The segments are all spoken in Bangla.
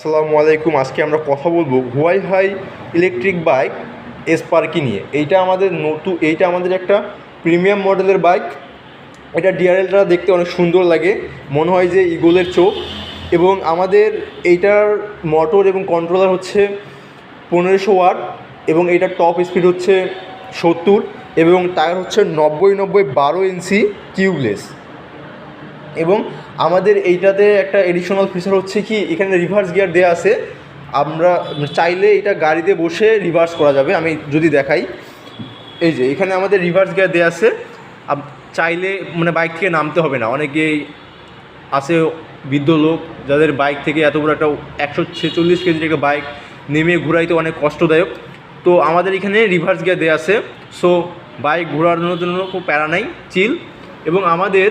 আসসালামু আলাইকুম। আজকে আমরা কথা বলবো হুয়াই ইলেকট্রিক বাইক স্পার্কি নিয়ে। এইটা আমাদের একটা প্রিমিয়াম মডেলের বাইক। এটা ডিআরএলটা দেখতে অনেক সুন্দর লাগে, মনে হয় যে ইগলের চোখ। এবং আমাদের এইটার মোটর এবং কন্ট্রোলার হচ্ছে 1500 ওয়াট এবং এইটার টপ স্পিড হচ্ছে 70 এবং টায়ার হচ্ছে 90 12 ইঞ্চি টিউবলেস। এবং আমাদের এইটাতে একটা এডিশনাল ফিচার হচ্ছে কি, এখানে রিভার্স গিয়ার দেওয়া আছে। আমরা চাইলে এটা গাড়িতে বসে রিভার্স করা যাবে। আমি যদি দেখাই, এই যে এখানে আমাদের রিভার্স গিয়ার দেওয়া আছে। চাইলে বাইক থেকে নামতে হবে না। অনেকেই আছে বৃদ্ধ লোক যাদের বাইক থেকে এত বড় একটা 146 কেজির একটা বাইক নেমে ঘোরাইতে অনেক কষ্টদায়ক। তো আমাদের এখানে রিভার্স গিয়ার দেওয়া আছে, সো বাইক ঘোরানোর জন্য খুব প্যারা নাই, চিল। এবং আমাদের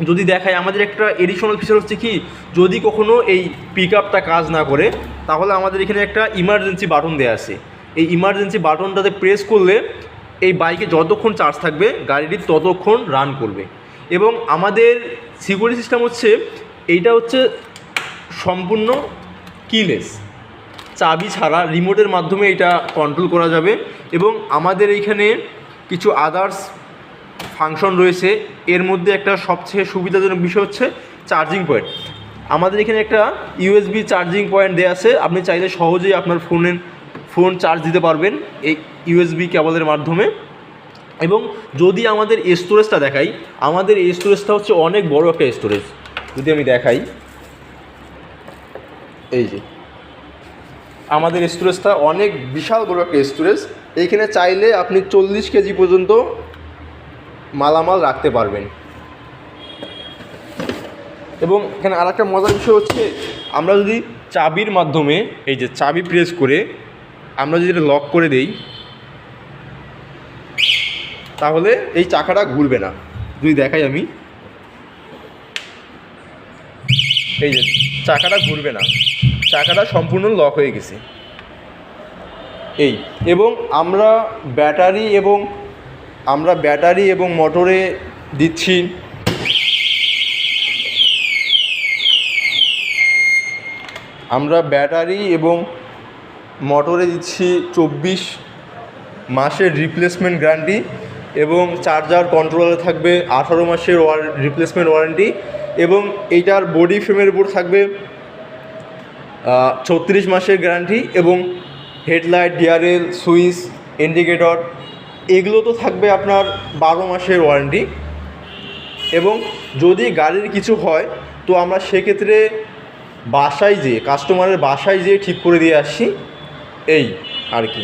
যদি দেখায়, আমাদের একটা এডিশনাল ফিচার হচ্ছে কি, যদি কখনও এই পিক আপটা কাজ না করে, তাহলে আমাদের এখানে একটা ইমার্জেন্সি বাটন দেওয়া আছে। এই ইমার্জেন্সি বাটনটাতে প্রেস করলে এই বাইকে যতক্ষণ চার্জ থাকবে গাড়িটি ততক্ষণ রান করবে। এবং আমাদের সিকিউরিটি সিস্টেম হচ্ছে, এইটা হচ্ছে সম্পূর্ণ কিলেস, চাবি ছাড়া রিমোটের মাধ্যমে এটা কন্ট্রোল করা যাবে। এবং আমাদের এইখানে কিছু আদার্স ফাংশন রয়েছে। এর মধ্যে একটা সবচেয়ে সুবিধাজনক বিষয় হচ্ছে চার্জিং পয়েন্ট। আমাদের এখানে একটা ইউএসবি চার্জিং পয়েন্ট দেওয়া আছে। আপনি চাইলে সহজেই আপনার ফোন চার্জ দিতে পারবেন এই ইউএসবি কেবলের মাধ্যমে। এবং যদি আমাদের স্টোরেজটা দেখাই, আমাদের এই স্টোরেজটা হচ্ছে অনেক বড় একটা স্টোরেজ। যদি আমি দেখাই, এই যে আমাদের স্টোরেজটা অনেক বিশাল বড় একটা স্টোরেজ। এইখানে চাইলে আপনি 40 কেজি পর্যন্ত মালামাল রাখতে পারবেন। এবং এখানে আর একটা মজার বিষয় হচ্ছে, আমরা যদি চাবির মাধ্যমে, এই যে চাবি প্রেস করে আমরা যদি এটা লক করে দেই, তাহলে এই চাকাটা ঘুরবে না। যদি দেখাই আমি, এই যে চাকাটা ঘুরবে না, চাকাটা সম্পূর্ণ লক হয়ে গেছে। এবং আমরা ব্যাটারি এবং মোটরে দিচ্ছি আমরা ব্যাটারি এবং মোটরে দিচ্ছি 24 মাসের রিপ্লেসমেন্ট গ্যারান্টি। এবং চার্জার কন্ট্রোলারে থাকবে 18 মাসের রিপ্লেসমেন্ট ওয়ারেন্টি। এবং এইটার বডি ফ্রেমের উপর থাকবে 36 মাসের গ্যারান্টি। এবং হেডলাইট, ডিআরএল, সুইচ, ইন্ডিকেটর এগুলো তো থাকবে আপনার 12 মাসের ওয়ারেন্টি। এবং যদি গাড়ির কিছু হয়, তো আমরা সেক্ষেত্রে কাস্টমারের বাসায় যেয়ে ঠিক করে দিয়ে আসছি, এই আর কি।